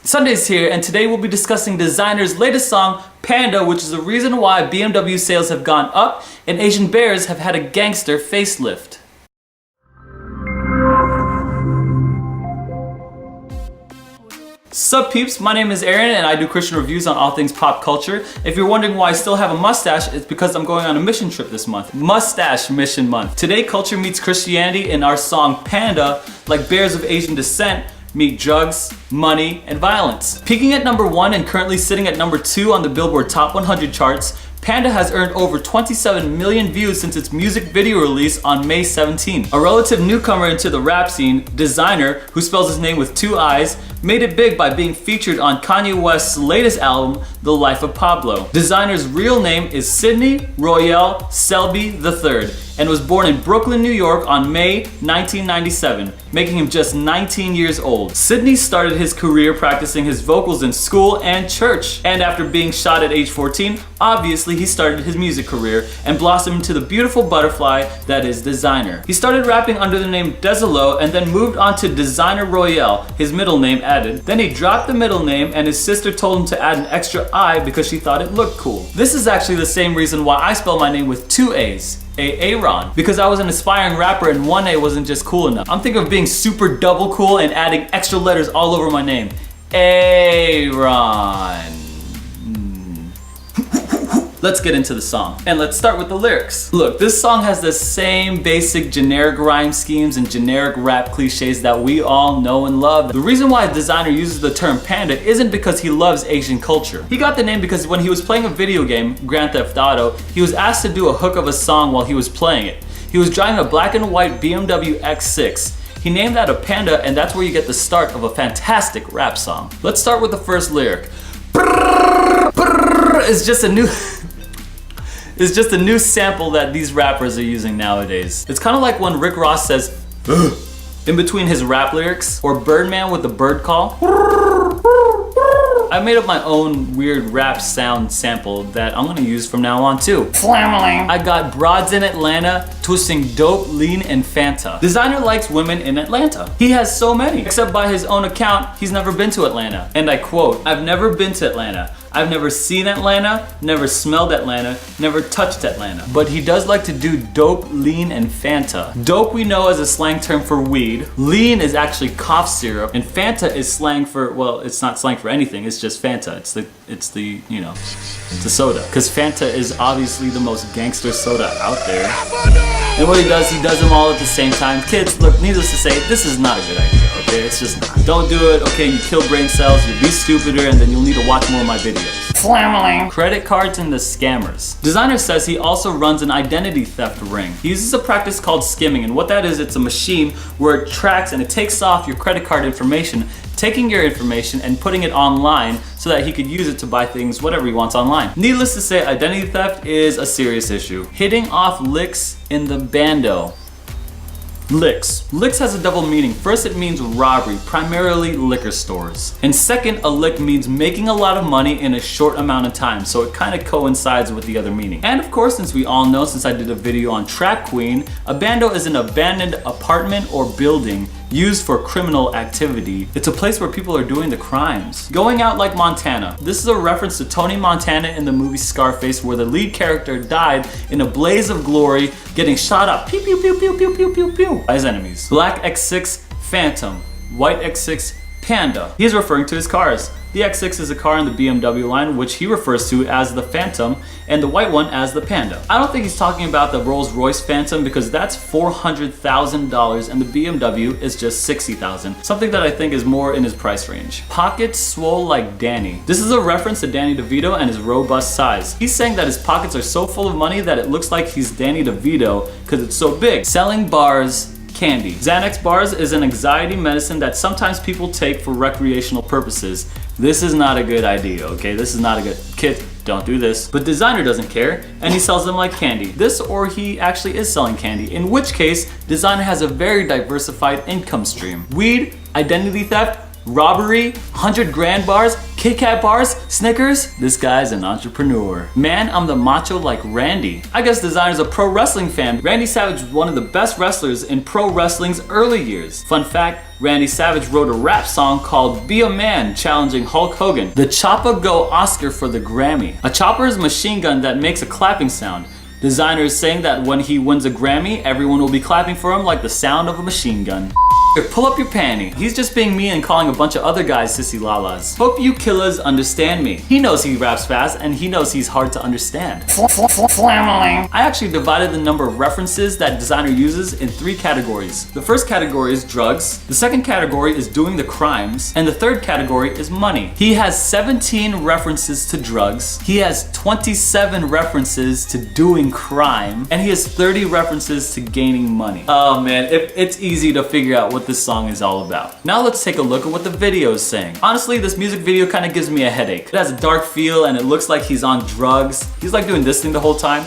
Sunday's here, and today we'll be discussing Desiigner's latest song, Panda, which is the reason why BMW sales have gone up and Asian bears have had a gangster facelift. Sup peeps, my name is Aaron and I do Christian reviews on all things pop culture. If you're wondering why I still have a mustache, it's because I'm going on a mission trip this month. Mustache Mission Month. Today culture meets Christianity in our song Panda, like bears of Asian descent meet drugs, money, and violence. Peaking at number 1 and currently sitting at number 2 on the Billboard Top 100 charts, Panda has earned over 27 million views since its music video release on May 17. A relative newcomer into the rap scene, Desiigner, who spells his name with 2 I's, made it big by being featured on Kanye West's latest album, The Life of Pablo. Desiigner's real name is Sidney Royale Selby III and was born in Brooklyn, New York on May 1997, making him just 19 years old. Sidney started his career practicing his vocals in school and church, and after being shot at age 14, obviously he started his music career and blossomed into the beautiful butterfly that is Desiigner. He started rapping under the name Desiigner and then moved on to Desiigner Royale, his middle name added. Then he dropped the middle name and his sister told him to add an extra I because she thought it looked cool. This is actually the same reason why I spell my name with 2 A's. Aaron, because I was an aspiring rapper and 1 A wasn't just cool enough. I'm thinking of being super double cool and adding extra letters all over my name. Aaron. Let's get into the song. And let's start with the lyrics. Look, this song has the same basic generic rhyme schemes and generic rap cliches that we all know and love. The reason why Desiigner uses the term panda isn't because he loves Asian culture. He got the name because when he was playing a video game, Grand Theft Auto, he was asked to do a hook of a song while he was playing it. He was driving a black and white BMW X6. He named that a panda, and that's where you get the start of a fantastic rap song. Let's start with the first lyric. It's just a new sample that these rappers are using nowadays. It's kind of like when Rick Ross says in between his rap lyrics, or Birdman with the bird call. I made up my own weird rap sound sample that I'm gonna use from now on too. Flamling. I got broads in Atlanta twisting dope, lean, and Fanta. Desiigner likes women in Atlanta. He has so many. Except by his own account, he's never been to Atlanta. And I quote, "I've never been to Atlanta. I've never seen Atlanta, never smelled Atlanta, never touched Atlanta." But he does like to do dope, lean, and Fanta. Dope we know as a slang term for weed. Lean is actually cough syrup. And Fanta is slang for, well, it's not slang for anything, it's just Fanta. It's the soda. Because Fanta is obviously the most gangster soda out there. And what he does them all at the same time. Kids, look, needless to say, this is not a good idea, okay? It's just not. Don't do it, okay? You kill brain cells, you'll be stupider, and then you'll need to watch more of my videos. Flamling. Credit cards and the scammers. Desiigner says he also runs an identity theft ring. He uses a practice called skimming, and what that is, it's a machine where it tracks and it takes off your credit card information, taking your information and putting it online so that he could use it to buy things, whatever he wants online. Needless to say, identity theft is a serious issue. Hitting off licks in the bando. Licks. Licks has a double meaning. First, it means robbery, primarily liquor stores. And second, a lick means making a lot of money in a short amount of time, so it kind of coincides with the other meaning. And of course, since we all know, since I did a video on Trap Queen, a bando is an abandoned apartment or building used for criminal activity. It's a place where people are doing the crimes. Going out like Montana. This is a reference to Tony Montana in the movie Scarface, where the lead character died in a blaze of glory, getting shot up pew pew pew pew pew pew pew pew by his enemies. Black X6 Phantom, white X6 Panda. He is referring to his cars. The X6 is a car in the BMW line, which he refers to as the Phantom, and the white one as the Panda. I don't think he's talking about the Rolls-Royce Phantom because that's $400,000 and the BMW is just $60,000, something that I think is more in his price range. Pockets swole like Danny. This is a reference to Danny DeVito and his robust size. He's saying that his pockets are so full of money that it looks like he's Danny DeVito because it's so big. Selling bars, candy. Xanax bars is an anxiety medicine that sometimes people take for recreational purposes. This is not a good idea, okay? This is not a good, kids, don't do this. But Desiigner doesn't care, and he sells them like candy. This, or he actually is selling candy, in which case, Desiigner has a very diversified income stream. Weed, identity theft, robbery, 100 grand bars, Kit Kat bars, Snickers. This guy's an entrepreneur. Man, I'm the macho like Randy. I guess Desiigner's a pro wrestling fan. Randy Savage was one of the best wrestlers in pro wrestling's early years. Fun fact, Randy Savage wrote a rap song called Be a Man, challenging Hulk Hogan. The Choppa Go Oscar for the Grammy. A chopper is a machine gun that makes a clapping sound. Desiigner is saying that when he wins a Grammy, everyone will be clapping for him like the sound of a machine gun. Pull up your panty. He's just being me and calling a bunch of other guys sissy lalas. Hope you killers understand me. He knows he raps fast and he knows he's hard to understand. I actually divided the number of references that Desiigner uses in 3 categories. The first category is drugs, the second category is doing the crimes, and the third category is money. He has 17 references to drugs, he has 27 references to doing crime, and he has 30 references to gaining money. Oh man, it's easy to figure out what this song is all about. Now let's take a look at what the video is saying. Honestly, this music video kind of gives me a headache. It has a dark feel and it looks like he's on drugs. He's like doing this thing the whole time.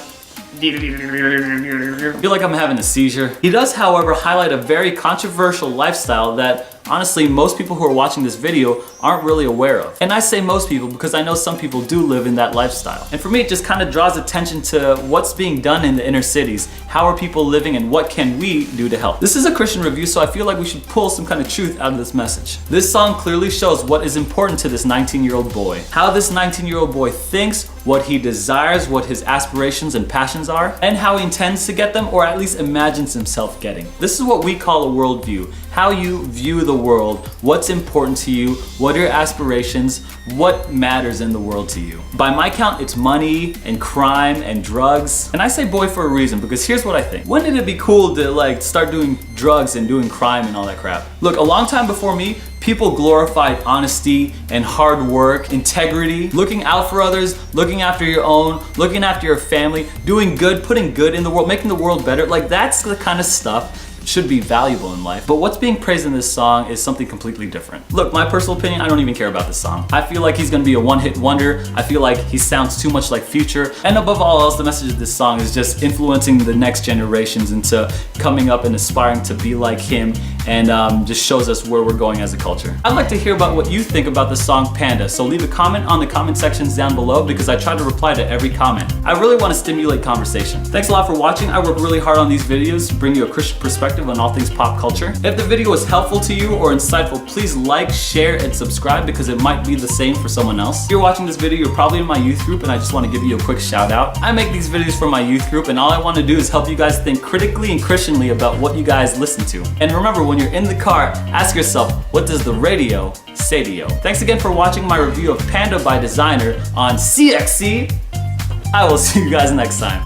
I feel like I'm having a seizure. He does, however, highlight a very controversial lifestyle that honestly most people who are watching this video aren't really aware of. And I say most people because I know some people do live in that lifestyle. And for me, it just kind of draws attention to what's being done in the inner cities. How are people living and what can we do to help? This is a Christian review, so I feel like we should pull some kind of truth out of this message. This song clearly shows what is important to this 19-year-old boy. How this 19-year-old boy thinks, what he desires, what his aspirations and passions are, and how he intends to get them, or at least imagines himself getting. This is what we call a worldview. How you view the world, what's important to you, what are your aspirations, what matters in the world to you. By my count, it's money and crime and drugs. And I say boy for a reason, because here's what I think. When did it be cool to like start doing drugs and doing crime and all that crap? Look, a long time before me, people glorified honesty and hard work, integrity, looking out for others, looking after your own, looking after your family, doing good, putting good in the world, making the world better. Like that's the kind of stuff should be valuable in life. But what's being praised in this song is something completely different. Look, my personal opinion, I don't even care about this song. I feel like he's gonna be a one-hit wonder. I feel like he sounds too much like Future. And above all else, the message of this song is just influencing the next generations into coming up and aspiring to be like him, and just shows us where we're going as a culture. I'd like to hear about what you think about the song Panda, so leave a comment on the comment sections down below because I try to reply to every comment. I really want to stimulate conversation. Thanks a lot for watching. I work really hard on these videos to bring you a Christian perspective on all things pop culture. If the video was helpful to you or insightful, please like, share, and subscribe because it might be the same for someone else. If you're watching this video, you're probably in my youth group and I just want to give you a quick shout out. I make these videos for my youth group and all I want to do is help you guys think critically and Christianly about what you guys listen to. And remember, when you're in the car, ask yourself, what does the radio say to you? Thanks again for watching my review of Panda by Desiigner on CXC. I will see you guys next time.